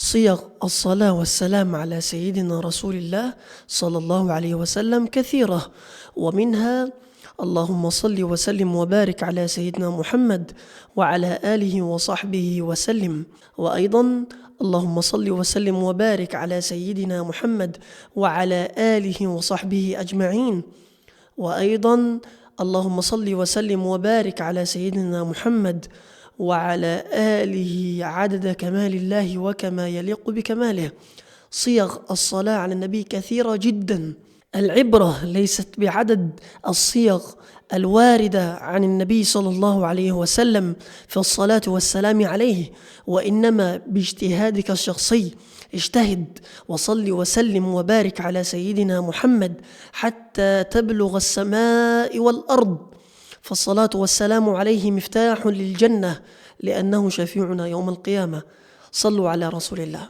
صيغ الصلاة والسلام على سيدنا رسول الله صلى الله عليه وسلم كثيرة، ومنها اللهم صل وسلم وبارك على سيدنا محمد وعلى آله وصحبه وسلم. وأيضا اللهم صل وسلم وبارك على سيدنا محمد وعلى آله وصحبه أجمعين. وأيضا اللهم صل وسلم وبارك على سيدنا محمد وعلى آله عدد كمال الله وكما يليق بكماله. صيغ الصلاة على النبي كثيرة جدا. العبرة ليست بعدد الصيغ الواردة عن النبي صلى الله عليه وسلم في الصلاة والسلام عليه، وإنما باجتهادك الشخصي. اجتهد وصل وسلم وبارك على سيدنا محمد حتى تبلغ السماء والأرض، فالصلاة والسلام عليه مفتاح للجنة، لأنه شفيعنا يوم القيامة. صلوا على رسول الله.